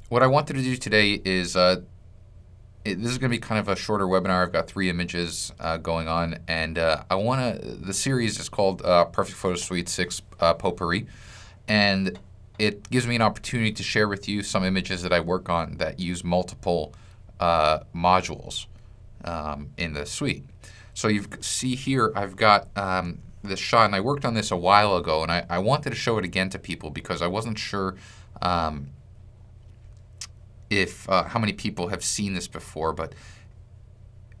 what I wanted to do today is this is going to be kind of a shorter webinar. I've got 3 images going on, and the series is called Perfect Photo Suite 6 Potpourri, and it gives me an opportunity to share with you some images that I work on that use multiple modules in the suite. So you see here I've got this shot, and I worked on this a while ago, and I wanted to show it again to people because I wasn't sure if how many people have seen this before. But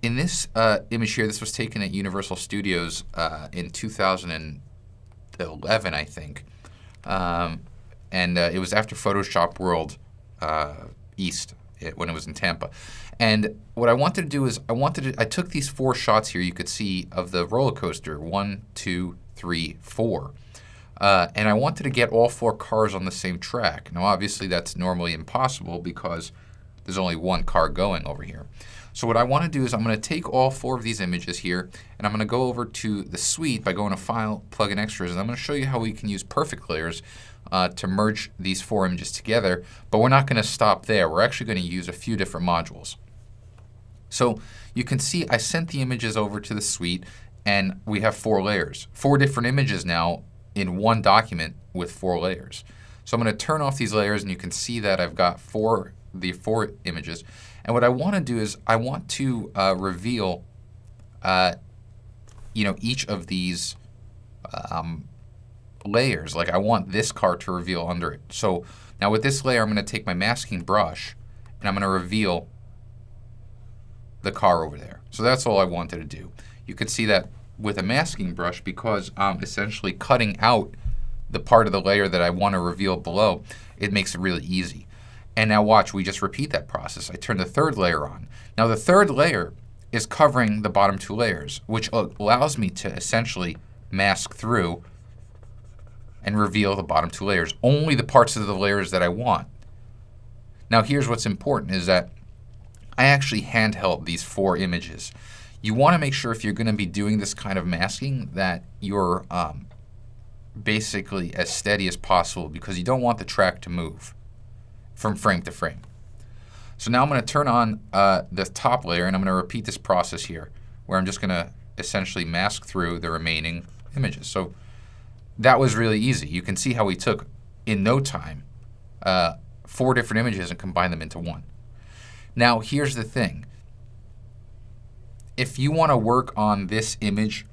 in this image here, this was taken at Universal Studios in 2011, I think, and it was after Photoshop World East when it was in Tampa. And what I wanted to do is I took these 4 shots here you could see of the roller coaster, 1, 2, 3, 4. And I wanted to get all 4 cars on the same track. Now, obviously, that's normally impossible because there's only 1 car going over here. So what I want to do is I'm going to take all 4 of these images here, and I'm going to go over to the suite by going to File, Plug in Extras, and I'm going to show you how we can use perfect layers to merge these 4 images together. But we're not going to stop there. We're actually going to use a few different modules. So you can see I sent the images over to the suite, and we have 4 layers. 4 different images now in one document with 4 layers. So I'm going to turn off these layers, and you can see that I've got the 4 images. And what I want to do is I want to reveal each of these layers. Like I want this car to reveal under it. So now with this layer, I'm going to take my masking brush, and I'm going to reveal the car over there. So that's all I wanted to do. You can see that with a masking brush, because I'm essentially cutting out the part of the layer that I want to reveal below, it makes it really easy. And now watch, we just repeat that process. I turn the 3rd layer on. Now the 3rd layer is covering the bottom 2 layers, which allows me to essentially mask through and reveal the bottom 2 layers, only the parts of the layers that I want. Now here's what's important is that I actually handheld these 4 images. You want to make sure if you're going to be doing this kind of masking that you're basically as steady as possible, because you don't want the track to move from frame to frame. So now I'm going to turn on the top layer, and I'm going to repeat this process here where I'm just going to essentially mask through the remaining images. So that was really easy. You can see how we took, in no time, 4 different images and combined them into one. Now here's the thing. If you want to work on this image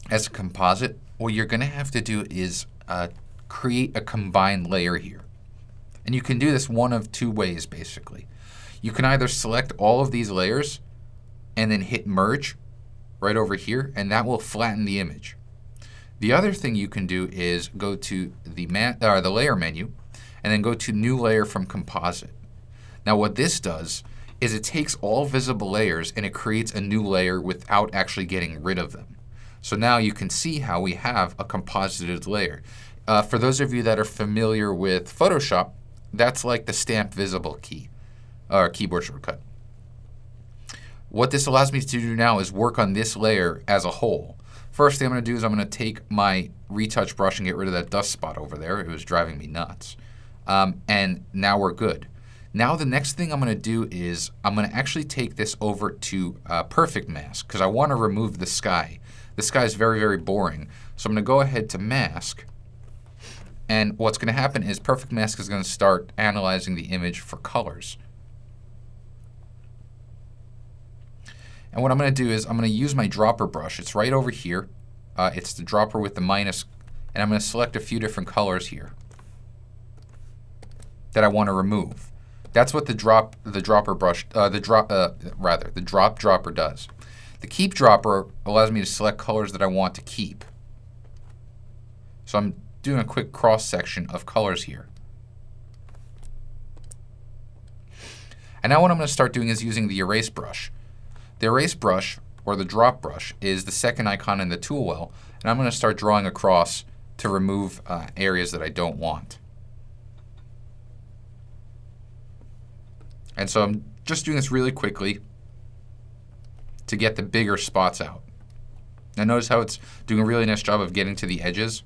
as a composite, what you're going to have to do is create a combined layer here. And you can do this one of 2 ways, basically. You can either select all of these layers and then hit merge right over here, and that will flatten the image. The other thing you can do is go to the layer menu and then go to new layer from composite. Now what this does is it takes all visible layers and it creates a new layer without actually getting rid of them. So now you can see how we have a composited layer. For those of you that are familiar with Photoshop, that's like the stamp visible key or keyboard shortcut. What this allows me to do now is work on this layer as a whole. First thing I'm going to do is I'm going to take my retouch brush and get rid of that dust spot over there. It was driving me nuts. And now we're good. Now the next thing I'm going to do is I'm going to actually take this over to Perfect Mask, because I want to remove the sky. The sky is very, very boring. So I'm going to go ahead to Mask. And what's going to happen is Perfect Mask is going to start analyzing the image for colors. And what I'm going to do is I'm going to use my dropper brush. It's right over here. It's the dropper with the minus. And I'm going to select a few different colors here that I want to remove. That's what the drop dropper does. The keep dropper allows me to select colors that I want to keep. So I'm doing a quick cross section of colors here. And now what I'm going to start doing is using the erase brush. The erase brush, or the drop brush, is the second icon in the tool well, and I'm going to start drawing across to remove areas that I don't want. And so I'm just doing this really quickly to get the bigger spots out. Now notice how it's doing a really nice job of getting to the edges.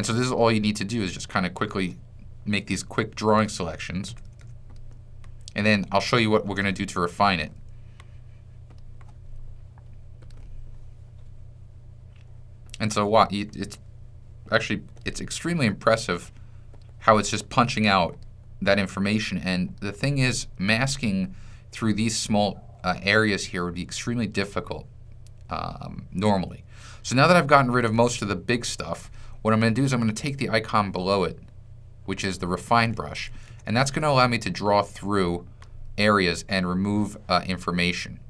And so this is all you need to do is just kind of quickly make these quick drawing selections. And then I'll show you what we're going to do to refine it. And so it's extremely impressive how it's just punching out that information. And the thing is, masking through these small areas here would be extremely difficult normally. So now that I've gotten rid of most of the big stuff, what I'm going to do is I'm going to take the icon below it, which is the refine brush, and that's going to allow me to draw through areas and remove information.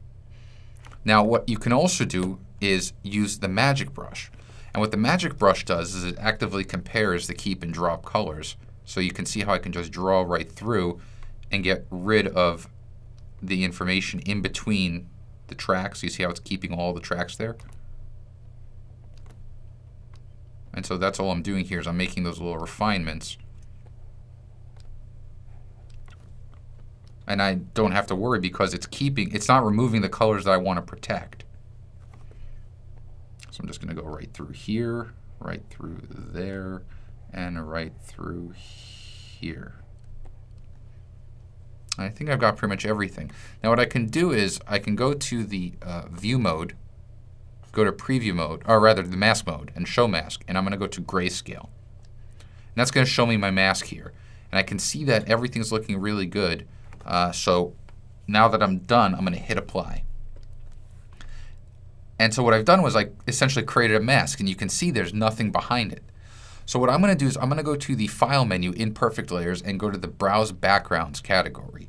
Now what you can also do is use the magic brush. And what the magic brush does is it actively compares the keep and drop colors. So you can see how I can just draw right through and get rid of the information in between the tracks. You see how it's keeping all the tracks there? And so that's all I'm doing here is I'm making those little refinements. And I don't have to worry because it's not removing the colors that I want to protect. So I'm just going to go right through here, right through there, and right through here. I think I've got pretty much everything. Now what I can do is I can go to the view mode, go to preview mode, or rather the mask mode, and show mask, and I'm going to go to grayscale. And that's going to show me my mask here. And I can see that everything's looking really good. So now that I'm done, I'm going to hit apply. And so what I've done was I essentially created a mask, and you can see there's nothing behind it. So what I'm going to do is I'm going to go to the File menu in Perfect Layers and go to the Browse Backgrounds category.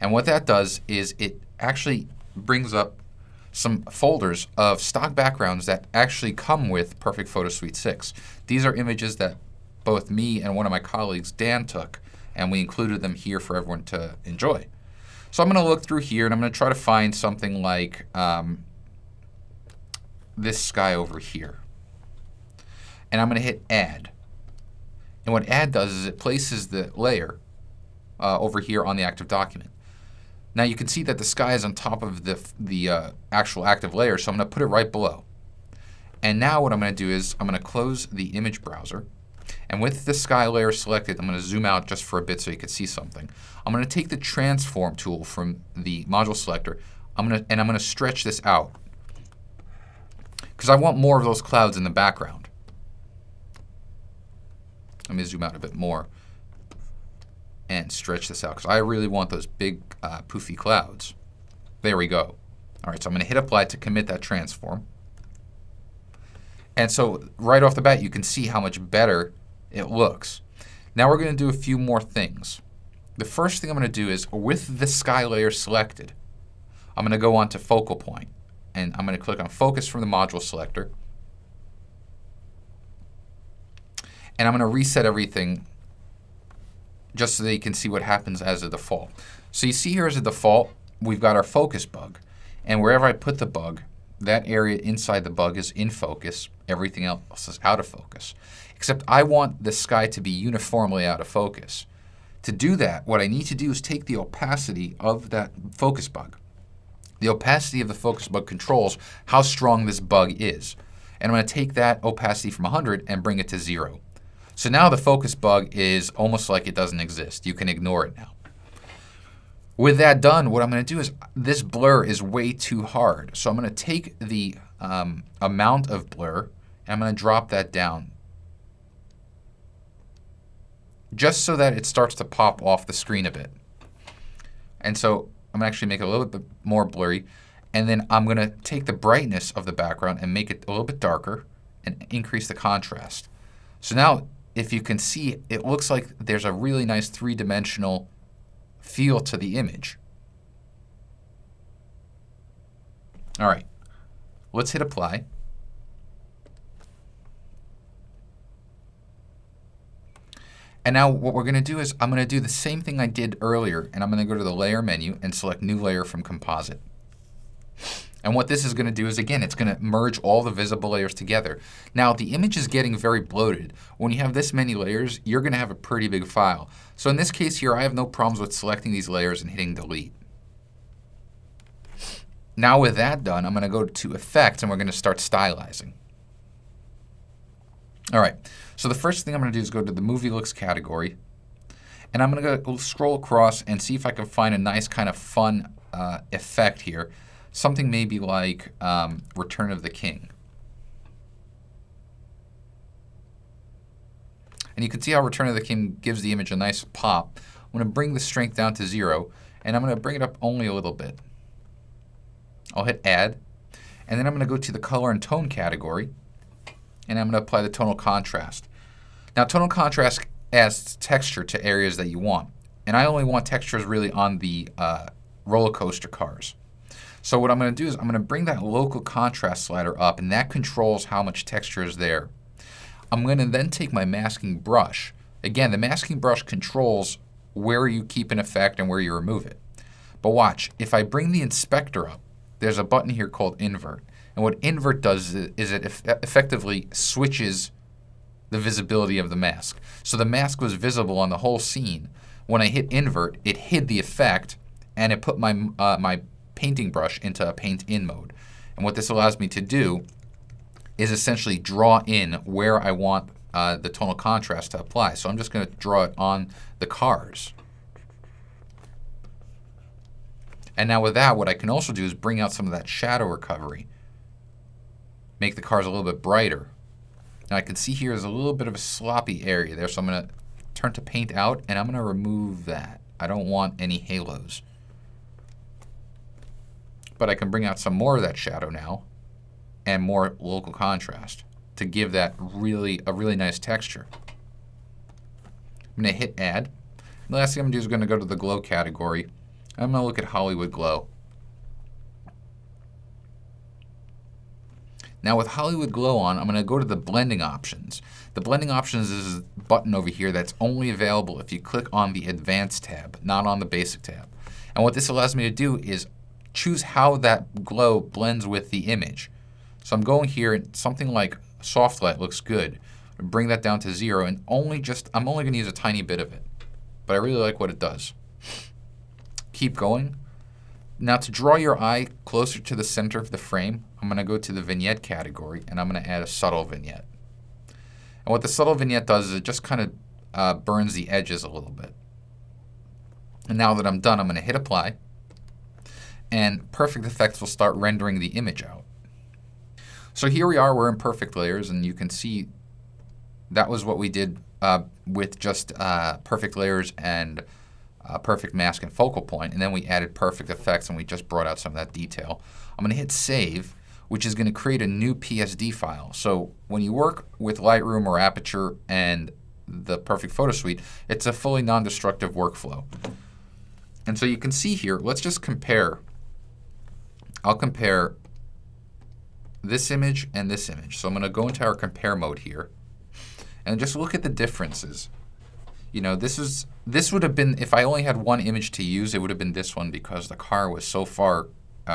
And what that does is it actually brings up some folders of stock backgrounds that actually come with Perfect Photo Suite 6. These are images that both me and one of my colleagues, Dan, took, and we included them here for everyone to enjoy. So I'm going to look through here, and I'm going to try to find something like this sky over here. And I'm going to hit Add. And what Add does is it places the layer over here on the active document. Now you can see that the sky is on top of the actual active layer, so I'm going to put it right below. And now what I'm going to do is I'm going to close the image browser. And with the sky layer selected, I'm going to zoom out just for a bit so you can see something. I'm going to take the transform tool from the module selector, I'm going to stretch this out because I want more of those clouds in the background. Let me zoom out a bit more and stretch this out because I really want those big poofy clouds. There we go. All right, so I'm going to hit apply to commit that transform. And so right off the bat, you can see how much better it looks. Now we're going to do a few more things. The first thing I'm going to do is with the sky layer selected, I'm going to go on to focal point. And I'm going to click on focus from the module selector. And I'm going to reset everything just so that you can see what happens as a default. So you see here as a default, we've got our focus bug. And wherever I put the bug, that area inside the bug is in focus. Everything else is out of focus. Except I want the sky to be uniformly out of focus. To do that, what I need to do is take the opacity of that focus bug. The opacity of the focus bug controls how strong this bug is. And I'm going to take that opacity from 100 and bring it to 0. So now the focus bug is almost like it doesn't exist. You can ignore it now. With that done, what I'm going to do is this blur is way too hard. So I'm going to take the amount of blur and I'm going to drop that down just so that it starts to pop off the screen a bit. And so I'm going to actually make it a little bit more blurry. And then I'm going to take the brightness of the background and make it a little bit darker and increase the contrast. So now, if you can see, it looks like there's a really nice three-dimensional feel to the image. All right, let's hit apply. And now what we're going to do is I'm going to do the same thing I did earlier, and I'm going to go to the Layer menu and select New Layer from Composite. And what this is going to do is, again, it's going to merge all the visible layers together. Now, the image is getting very bloated. When you have this many layers, you're going to have a pretty big file. So in this case here, I have no problems with selecting these layers and hitting Delete. Now with that done, I'm going to go to Effects, and we're going to start stylizing. All right, so the first thing I'm going to do is go to the movie looks category, and I'm going to go scroll across and see if I can find a nice kind of fun effect here. Something maybe like Return of the King. And you can see how Return of the King gives the image a nice pop. I'm going to bring the strength down to 0, and I'm going to bring it up only a little bit. I'll hit Add, and then I'm going to go to the Color and Tone category, and I'm going to apply the tonal contrast. Now, tonal contrast adds texture to areas that you want, and I only want textures really on the roller coaster cars. So what I'm going to do is I'm going to bring that local contrast slider up, and that controls how much texture is there. I'm going to then take my masking brush. Again, the masking brush controls where you keep an effect and where you remove it. But watch, if I bring the inspector up, there's a button here called Invert. And what Invert does is it effectively switches the visibility of the mask. So the mask was visible on the whole scene. When I hit Invert, it hid the effect, and it put my, my painting brush into a paint in mode. And what this allows me to do is essentially draw in where I want the tonal contrast to apply. So I'm just going to draw it on the cars. And now with that, what I can also do is bring out some of that shadow recovery. Make the cars a little bit brighter. Now I can see here is a little bit of a sloppy area there, so I'm going to turn to paint out, and I'm going to remove that. I don't want any halos. But I can bring out some more of that shadow now, and more local contrast to give that a really nice texture. I'm going to hit Add. The last thing I'm going to do is going to go to the Glow category. I'm going to look at Hollywood Glow. Now with Hollywood Glow on, I'm going to go to the blending options. The blending options is a button over here that's only available if you click on the Advanced tab, not on the Basic tab. And what this allows me to do is choose how that glow blends with the image. So I'm going here, and something like Soft Light looks good. Bring that down to 0, and I'm only going to use a tiny bit of it. But I really like what it does. Keep going. Now to draw your eye closer to the center of the frame, I'm going to go to the Vignette category, and I'm going to add a Subtle Vignette. And what the Subtle Vignette does is it just kind of burns the edges a little bit. And now that I'm done, I'm going to hit Apply, and Perfect Effects will start rendering the image out. So here we are, we're in Perfect Layers, and you can see that was what we did with just Perfect Layers and Perfect Mask and Focal Point, and then we added Perfect Effects, and we just brought out some of that detail. I'm going to hit Save, which is going to create a new PSD file. So when you work with Lightroom or Aperture and the Perfect Photo Suite, it's a fully non-destructive workflow. And so you can see here, let's just compare. I'll compare this image and this image. So I'm going to go into our compare mode here and just look at the differences. You know, this would have been, if I only had one image to use, it would have been this one because the car was so far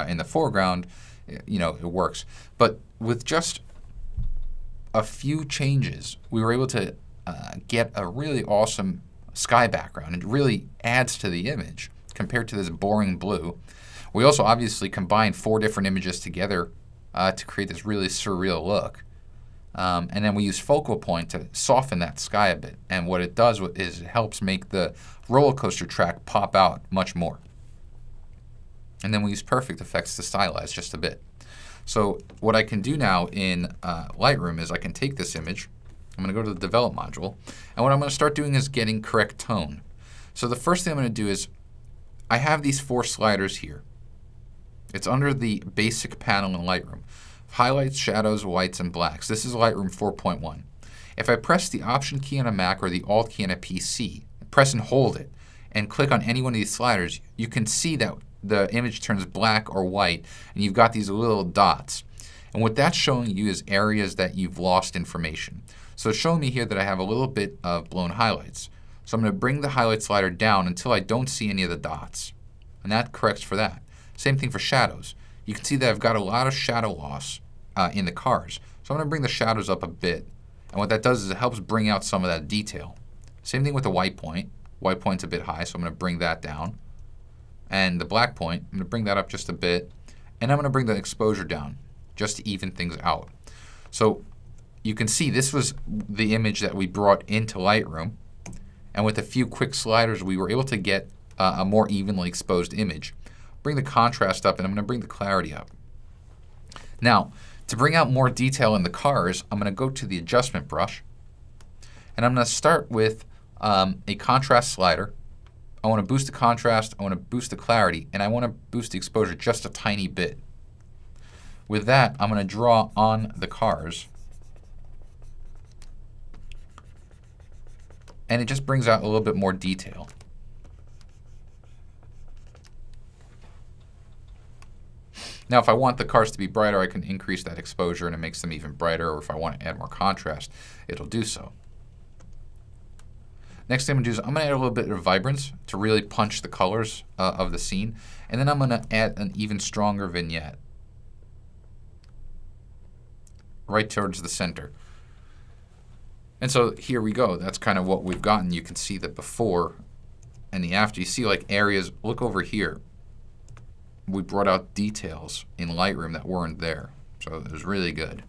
in the foreground, you know, it works. But with just a few changes, we were able to get a really awesome sky background. It really adds to the image compared to this boring blue. We also obviously combined 4 different images together to create this really surreal look. And then we use Focal Point to soften that sky a bit. And what it does is it helps make the roller coaster track pop out much more. And then we use Perfect Effects to stylize just a bit. So what I can do now in Lightroom is I can take this image. I'm going to go to the Develop module. And what I'm going to start doing is getting correct tone. So the first thing I'm going to do is I have these 4 sliders here. It's under the Basic panel in Lightroom. Highlights, shadows, whites, and blacks. This is Lightroom 4.1. If I press the Option key on a Mac or the Alt key on a PC, press and hold it, and click on any one of these sliders, you can see that the image turns black or white, and you've got these little dots. And what that's showing you is areas that you've lost information. So it's showing me here that I have a little bit of blown highlights. So I'm going to bring the highlight slider down until I don't see any of the dots. And that corrects for that. Same thing for shadows. You can see that I've got a lot of shadow loss in the cars. So I'm going to bring the shadows up a bit. And what that does is it helps bring out some of that detail. Same thing with the white point. White point's a bit high, so I'm going to bring that down. And the black point, I'm going to bring that up just a bit. And I'm going to bring the exposure down just to even things out. So you can see this was the image that we brought into Lightroom. And with a few quick sliders, we were able to get a more evenly exposed image. Bring the contrast up, and I'm going to bring the clarity up. Now, to bring out more detail in the cars, I'm going to go to the adjustment brush, and I'm going to start with a contrast slider. I want to boost the contrast, I want to boost the clarity, and I want to boost the exposure just a tiny bit. With that, I'm going to draw on the cars, and it just brings out a little bit more detail. Now, if I want the cars to be brighter, I can increase that exposure and it makes them even brighter, or if I want to add more contrast, it'll do so. Next thing I'm going to do is I'm going to add a little bit of vibrance to really punch the colors of the scene, and then I'm going to add an even stronger vignette right towards the center. And so here we go. That's kind of what we've gotten. You can see the before and the after. You see like areas, look over here. We brought out details in Lightroom that weren't there. So it was really good.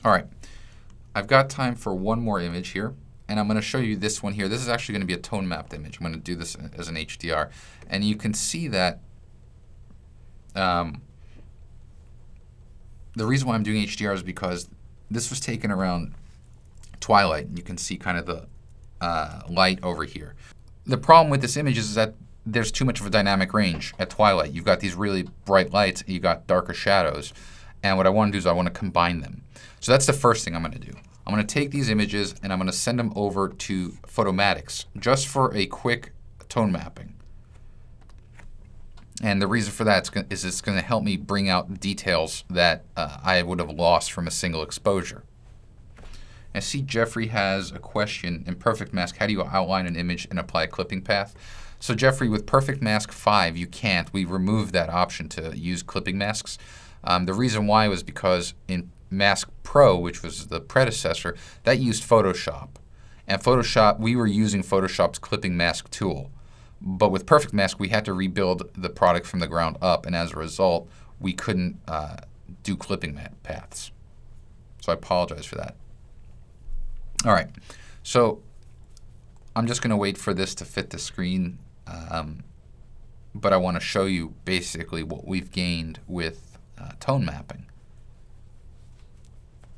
All right, I've got time for one more image here, and I'm going to show you this one here. This is actually going to be a tone mapped image. I'm going to do this as an HDR, and you can see that the reason why I'm doing HDR is because this was taken around twilight, and you can see kind of the light over here. The problem with this image is that there's too much of a dynamic range at twilight. You've got these really bright lights, and you've got darker shadows. And what I want to do is I want to combine them. So that's the first thing I'm going to do. I'm going to take these images and I'm going to send them over to Photomatics just for a quick tone mapping. And the reason for that is it's going to help me bring out details that I would have lost from a single exposure. I see Jeffrey has a question. In Perfect Mask, how do you outline an image and apply a clipping path? So Jeffrey, with Perfect Mask 5, you can't. We removed that option to use clipping masks. The reason why was because in Mask Pro, which was the predecessor, that used Photoshop. And Photoshop, we were using Photoshop's clipping mask tool. But with Perfect Mask, we had to rebuild the product from the ground up, and as a result, we couldn't do clipping paths. So I apologize for that. All right, so I'm just going to wait for this to fit the screen, but I want to show you basically what we've gained with tone mapping.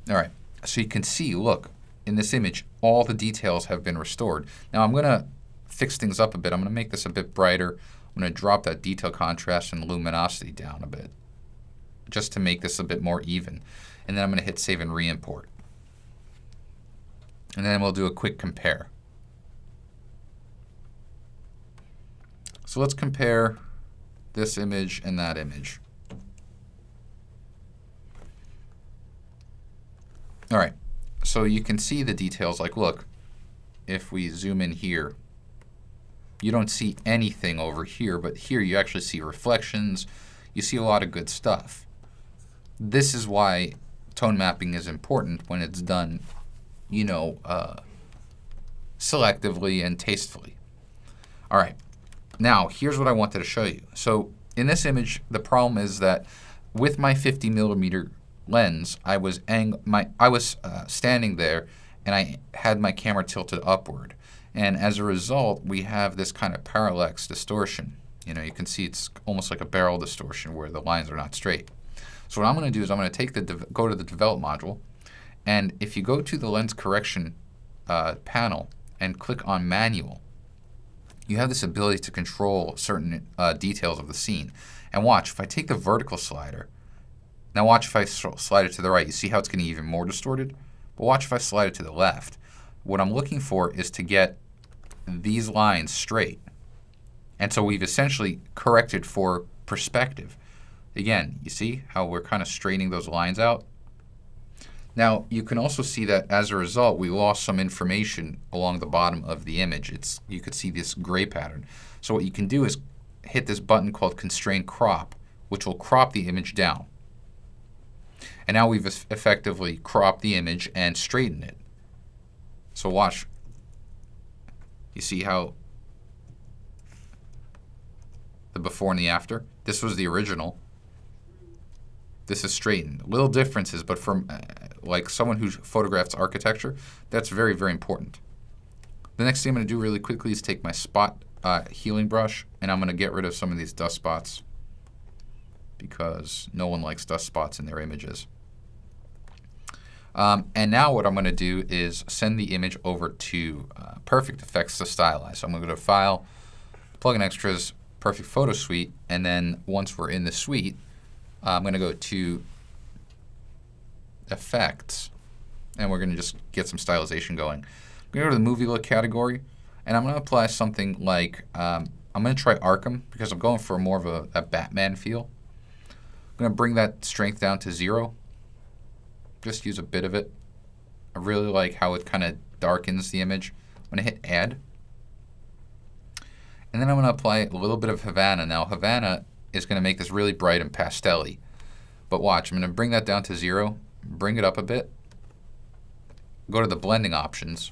All right, so you can see, look, in this image, all the details have been restored. Now I'm going to fix things up a bit. I'm going to make this a bit brighter. I'm going to drop that detail contrast and luminosity down a bit, just to make this a bit more even. And then I'm going to hit Save and Re-import. And then we'll do a quick compare. So let's compare this image and that image. All right, so you can see the details. Like, look, if we zoom in here, you don't see anything over here, but here you actually see reflections. You see a lot of good stuff. This is why tone mapping is important when it's done, you know, selectively and tastefully. All right, now here's what I wanted to show you. So in this image, the problem is that with my 50mm lens, I was standing there and I had my camera tilted upward. And as a result, we have this kind of parallax distortion. You know, you can see it's almost like a barrel distortion where the lines are not straight. So what I'm going to do is I'm going to take go to the Develop module, and if you go to the Lens Correction panel and click on Manual, you have this ability to control certain details of the scene. And watch, if I take the vertical slider, now watch if I slide it to the right, you see how it's getting even more distorted? But watch if I slide it to the left. What I'm looking for is to get these lines straight. And so we've essentially corrected for perspective. Again, you see how we're kind of straightening those lines out? Now, you can also see that as a result, we lost some information along the bottom of the image. You could see this gray pattern. So what you can do is hit this button called Constrain Crop, which will crop the image down. And now we've effectively cropped the image and straightened it. So watch. You see how the before and the after? This was the original. this is straightened. Little differences, but from like someone who photographs architecture, that's very, very important. The next thing I'm going to do really quickly is take my spot healing brush, and I'm going to get rid of some of these dust spots because no one likes dust spots in their images. And now what I'm going to do is send the image over to Perfect Effects to stylize. So I'm going to go to File, Plugin Extras, Perfect Photo Suite, and then once we're in the suite, I'm going to go to Effects, and we're going to just get some stylization going. I'm going to go to the Movie Look category, and I'm going to apply something like, I'm going to try Arkham because I'm going for more of a Batman feel. I'm going to bring that strength down to 0. Just use a bit of it. I really like how it kind of darkens the image. I'm going to hit Add. And then I'm going to apply a little bit of Havana. Now, Havana is going to make this really bright and pastel-y. But watch, I'm going to bring that down to 0, bring it up a bit, go to the blending options,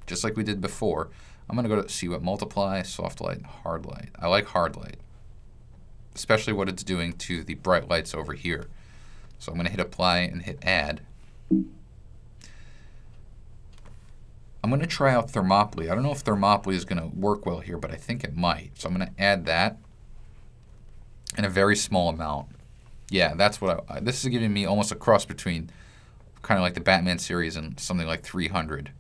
just like we did before. I'm going to go to see what multiply, soft light, hard light. I like hard light, especially what it's doing to the bright lights over here. So I'm going to hit apply and hit add. I'm going to try out Thermopylae. I don't know if Thermopylae is going to work well here, but I think it might. So I'm going to add that in a very small amount. Yeah, that's what this is giving me almost a cross between kind of like the Batman series and something like 300.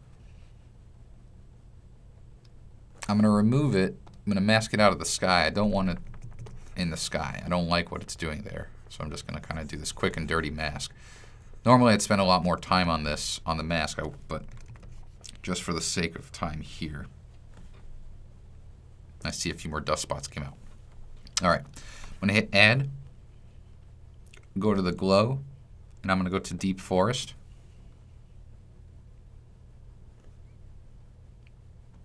I'm going to remove it. I'm going to mask it out of the sky. I don't want it in the sky. I don't like what it's doing there. So I'm just going to kind of do this quick and dirty mask. Normally I'd spend a lot more time on this, on the mask, but just for the sake of time here. I see a few more dust spots came out. All right, I'm going to hit add, go to the glow, and I'm going to go to deep forest.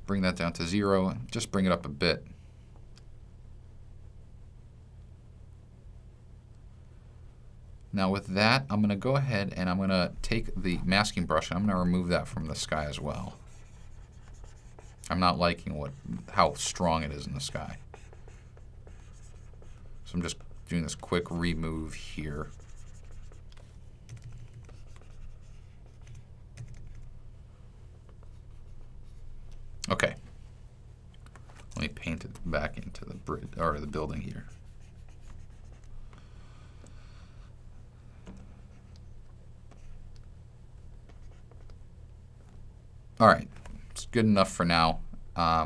Bring that down to 0, and just bring it up a bit. Now with that, I'm going to go ahead and I'm going to take the masking brush and I'm going to remove that from the sky as well. I'm not liking how strong it is in the sky. So I'm just doing this quick remove here. Okay. Let me paint it back into the bridge or the building here. All right, it's good enough for now. I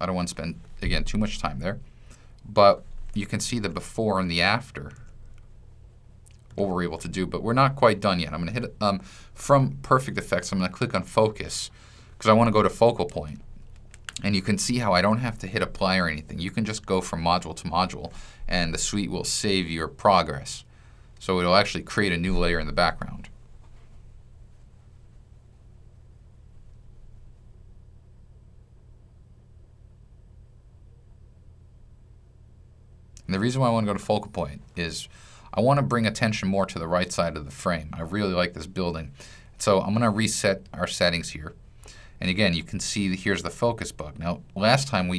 don't want to spend, again, too much time there. But you can see the before and the after, what we're able to do. But we're not quite done yet. I'm going to hit from Perfect Effects, I'm going to click on Focus because I want to go to focal point. And you can see how I don't have to hit apply or anything. You can just go from module to module, and the suite will save your progress. So it'll actually create a new layer in the background. And the reason why I want to go to focal point is I want to bring attention more to the right side of the frame. I really like this building. So I'm going to reset our settings here. And again, you can see here's the focus bug. Now, last time we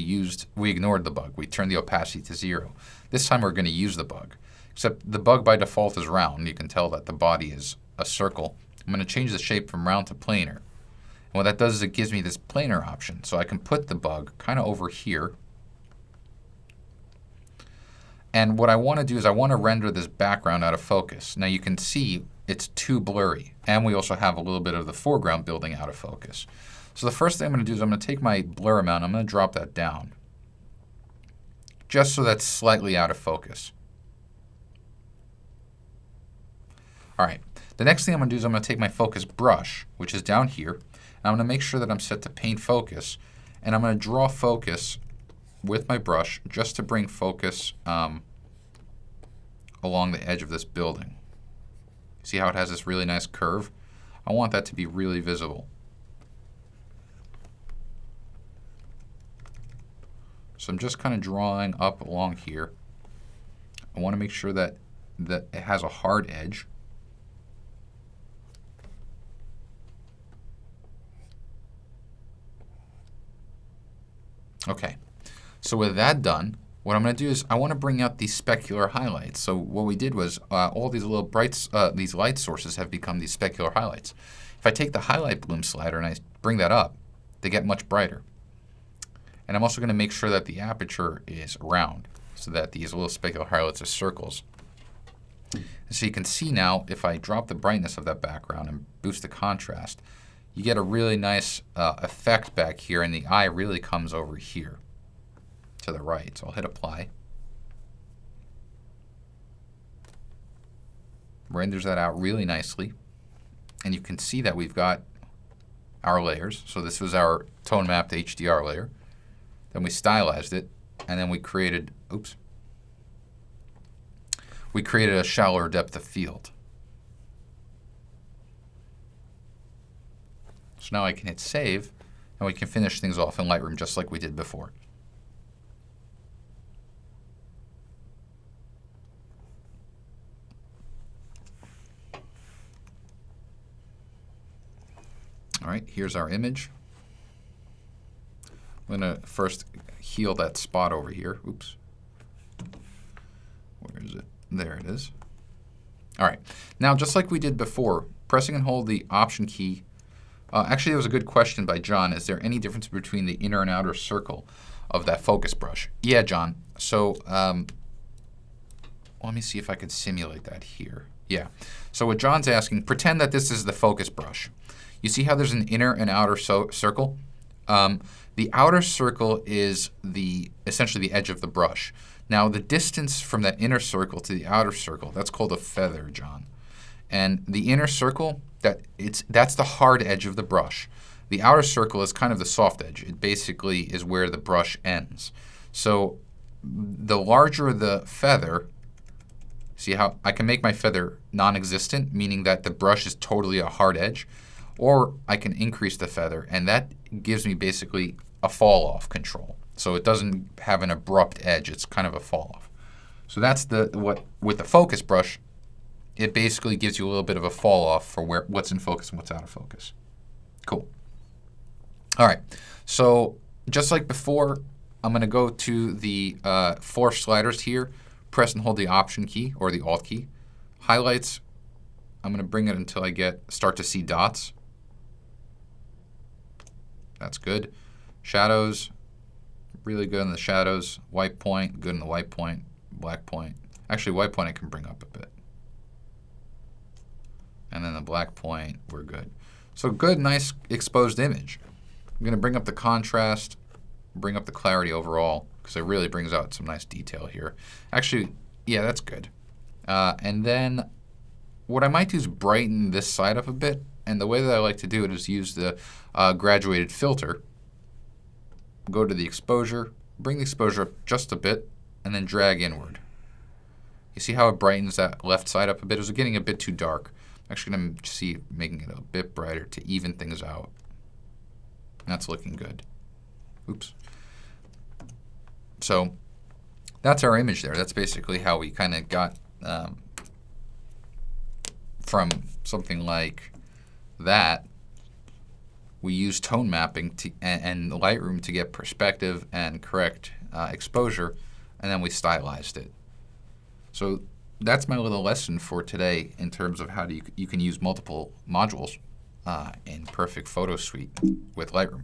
ignored the bug. We turned the opacity to 0. This time we're going to use the bug. Except the bug by default is round. You can tell that the body is a circle. I'm going to change the shape from round to planar. And what that does is it gives me this planar option. So I can put the bug kind of over here. And what I want to do is I want to render this background out of focus. Now you can see it's too blurry. And we also have a little bit of the foreground building out of focus. So the first thing I'm going to do is I'm going to take my blur amount, I'm going to drop that down. Just so that's slightly out of focus. All right, the next thing I'm going to do is I'm going to take my focus brush, which is down here, and I'm going to make sure that I'm set to paint focus, and I'm going to draw focus with my brush just to bring focus along the edge of this building. See how it has this really nice curve? I want that to be really visible. So I'm just kind of drawing up along here. I want to make sure that it has a hard edge. Okay, so with that done, what I'm going to do is I want to bring out these specular highlights. So what we did was all these little these light sources have become these specular highlights. If I take the highlight bloom slider and I bring that up, they get much brighter. And I'm also going to make sure that the aperture is round so that these little specular highlights are circles. And so you can see now, if I drop the brightness of that background and boost the contrast, you get a really nice effect back here, and the eye really comes over here to the right. So I'll hit apply. Renders that out really nicely. And you can see that we've got our layers. So this was our tone mapped HDR layer. Then we stylized it, and then we created, we created a shallower depth of field. So now I can hit save, and we can finish things off in Lightroom just like we did before. All right, here's our image. I'm going to first heal that spot over here. Oops. Where is it? There it is. All right. Now, just like we did before, pressing and hold the Option key. Actually, there was a good question by John. Is there any difference between the inner and outer circle of that focus brush? Yeah, John. So let me see if I could simulate that here. Yeah. So what John's asking, pretend that this is the focus brush. You see how there's an inner and outer circle? The outer circle is essentially the edge of the brush. Now, the distance from that inner circle to the outer circle, that's called a feather, John. And the inner circle, that's the hard edge of the brush. The outer circle is kind of the soft edge. It basically is where the brush ends. So the larger the feather, see how I can make my feather non-existent, meaning that the brush is totally a hard edge, or I can increase the feather, and that gives me basically a fall-off control. So it doesn't have an abrupt edge. It's kind of a fall-off. So that's with the focus brush, it basically gives you a little bit of a fall-off for what's in focus and what's out of focus. Cool. All right. So just like before, I'm going to go to the 4 sliders here, press and hold the Option key or the Alt key. Highlights, I'm going to bring it until I start to see dots. That's good. Shadows, really good in the shadows. White point, good in the white point. Black point. Actually, white point I can bring up a bit. And then the black point, we're good. So good, nice exposed image. I'm going to bring up the contrast, bring up the clarity overall, because it really brings out some nice detail here. Actually, yeah, that's good. And then what I might do is brighten this side up a bit. And the way that I like to do it is use the graduated filter. Go to the exposure, bring the exposure up just a bit, and then drag inward. You see how it brightens that left side up a bit? It was getting a bit too dark. I'm actually going to see making it a bit brighter to even things out. That's looking good. Oops. So that's our image there. That's basically how we kind of got from something like that. We use tone mapping and Lightroom to get perspective and correct exposure, and then we stylized it. So that's my little lesson for today in terms of how you can use multiple modules in Perfect Photo Suite with Lightroom.